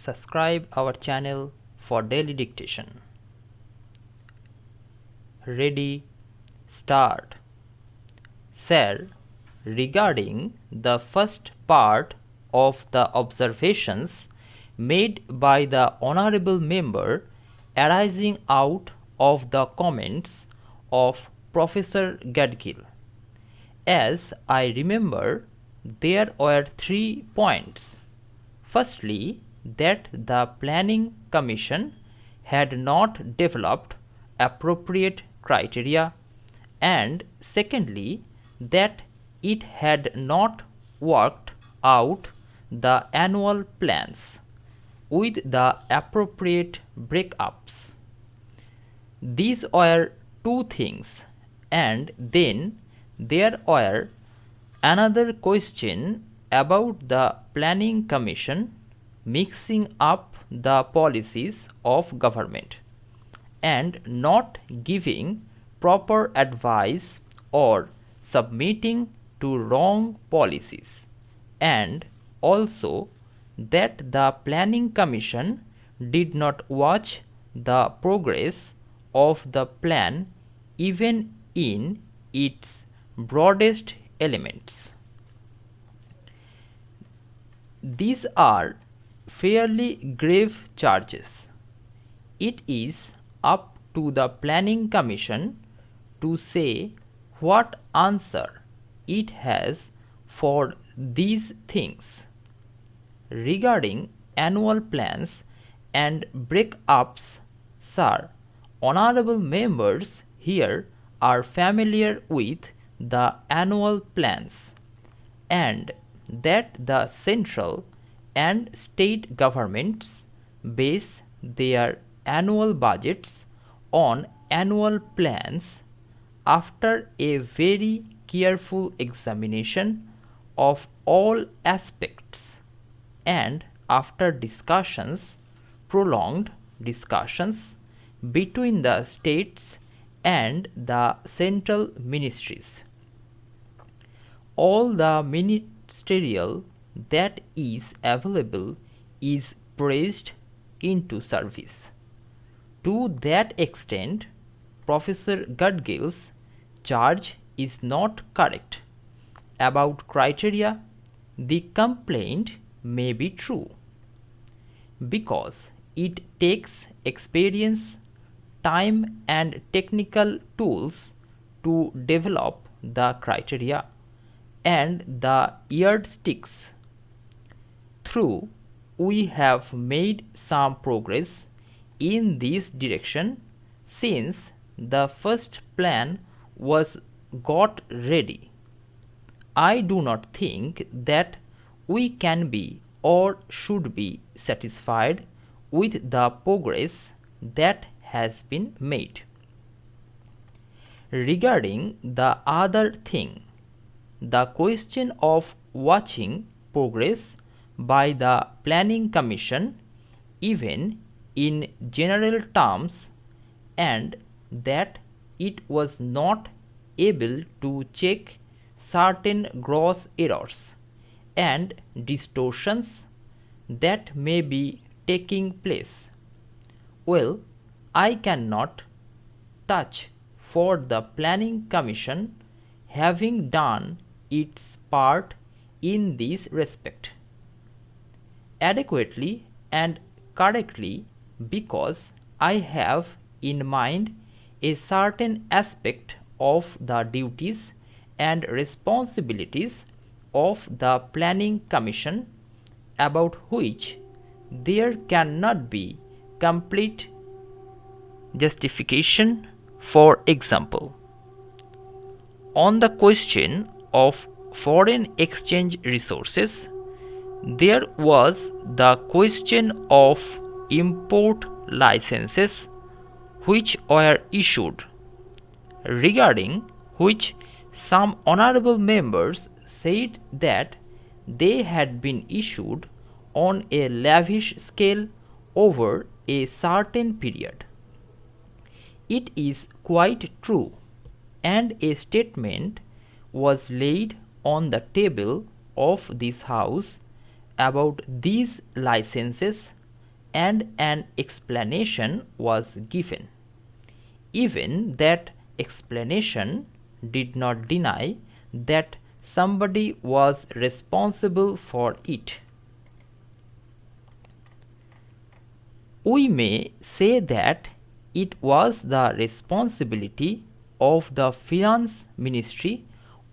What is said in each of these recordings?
subscribe our channel for daily dictation. Ready, start. Sir, regarding the first part of the observations made by the honorable member arising out of the comments of Professor Gadgil, as I remember, there were 3 points. Firstly, that the Planning Commission had not developed appropriate criteria, and secondly, that it had not worked out the annual plans with the appropriate breakups. These were 2 things, and then there were another question about the Planning Commission mixing up the policies of government and not giving proper advice or submitting to wrong policies, and also that the Planning Commission did not watch the progress of the plan even in its broadest elements. These are fairly grave charges. It is up to the Planning Commission to say what answer it has for these things. Regarding annual plans and breakups, sir, honorable members here are familiar with the annual plans, and that the central and state governments base their annual budgets on annual plans after a very careful examination of all aspects and after prolonged discussions between the states and the central ministries. All the ministerial that is available is praised into service. To that extent, Professor Gadgil's charge is not correct. About criteria, the complaint may be true, because it takes experience, time and technical tools to develop the criteria and the yardsticks. Through we have made some progress in this direction since the first plan was got ready. I do not think that we can be or should be satisfied with the progress that has been made. Regarding the other thing, the question of watching progress by the Planning Commission, even in general terms, and that it was not able to check certain gross errors and distortions that may be taking place. Well, I cannot touch for the Planning Commission having done its part in this respect adequately and correctly, because I have in mind a certain aspect of the duties and responsibilities of the Planning Commission about which there cannot be complete justification. For example, on the question of foreign exchange resources, there was the question of import licenses which were issued, regarding which some honorable members said that they had been issued on a lavish scale over a certain period. It is quite true, and a statement was laid on the table of this House about these licenses and an explanation was given. Even that explanation did not deny that somebody was responsible for it. We may say that it was the responsibility of the Finance Ministry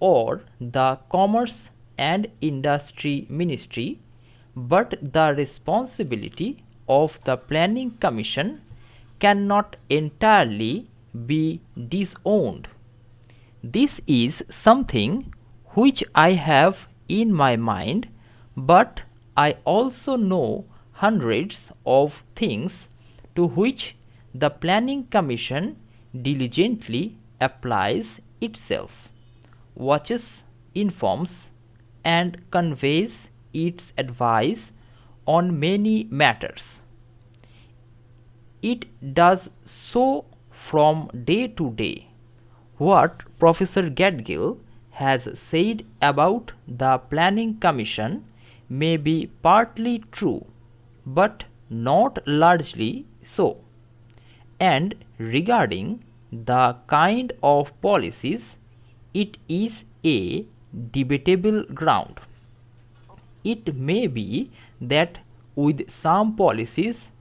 or the Commerce and Industry Ministry, but the responsibility of the Planning Commission cannot entirely be disowned. This is something which I have in my mind, but I also know hundreds of things to which the Planning Commission diligently applies itself, watches, informs, and conveys its advice on many matters. It does so from day to day. What Professor Gadgil has said about the Planning Commission may be partly true, but not largely so. And regarding the kind of policies, it is a debatable ground. It may be that with some policies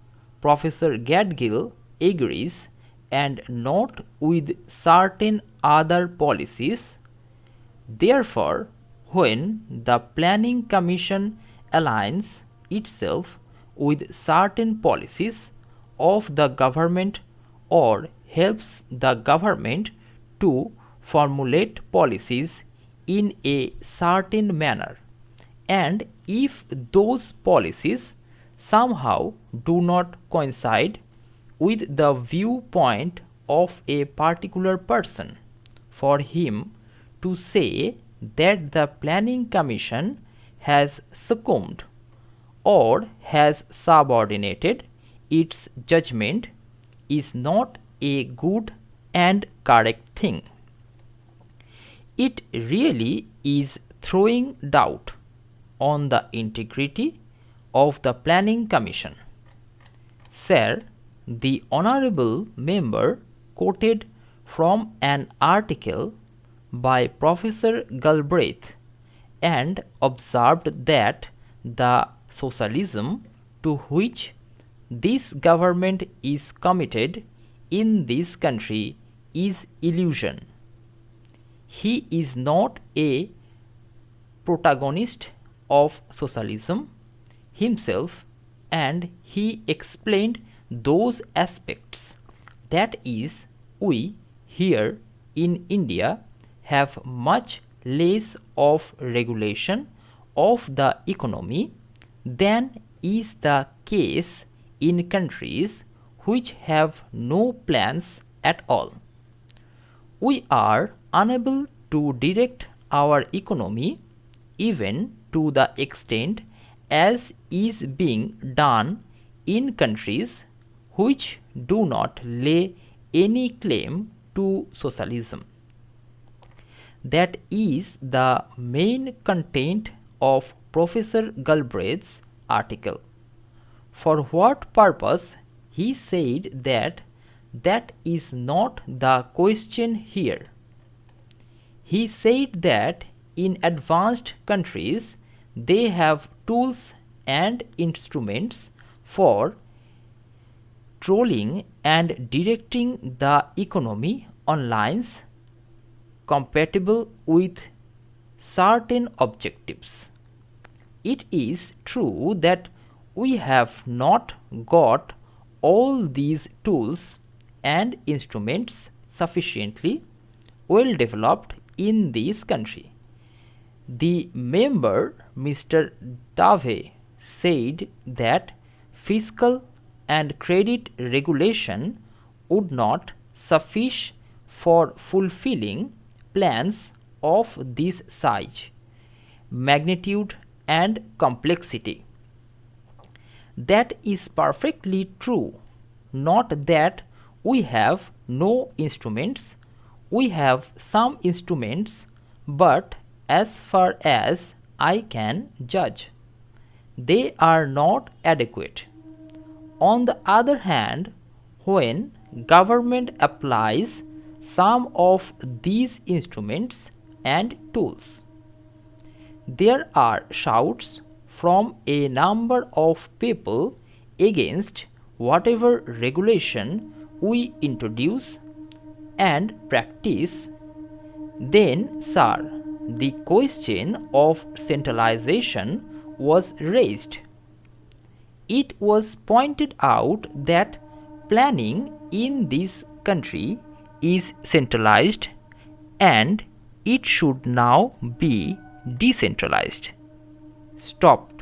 Professor Gadgil agrees and not with certain other policies. Therefore, when the Planning Commission aligns itself with certain policies of the government or helps the government to formulate policies in a certain manner, and if those policies somehow do not coincide with the viewpoint of a particular person, for him to say that the Planning Commission has succumbed or has subordinated its judgment is not a good and correct thing. It really is throwing doubt on the integrity of the Planning Commission. Sir, the Honourable Member quoted from an article by Professor Galbraith and observed that the socialism to which this government is committed in this country is illusion. He is not a protagonist of socialism himself, and he explained those aspects. That is, we here in India have much less of regulation of the economy than is the case in countries which have no plans at all. We are unable to direct our economy even to the extent as is being done in countries which do not lay any claim to socialism. That is the main content of Professor Galbraith's article. For what purpose he said that is not the question here. He said that in advanced countries they have tools and instruments for controlling and directing the economy on lines compatible with certain objectives. It is true that we have not got all these tools and instruments sufficiently well developed in this country. The member, Mr. Dave, said that fiscal and credit regulation would not suffice for fulfilling plans of this size, magnitude, and complexity. That is perfectly true. Not that we have no instruments, we have some instruments, but as far as I can judge, they are not adequate. On the other hand, when government applies some of these instruments and tools, there are shouts from a number of people against whatever regulation we introduce and practice. Then, sir, the question of centralization was raised. It was pointed out that planning in this country is centralized and it should now be decentralized. Stop.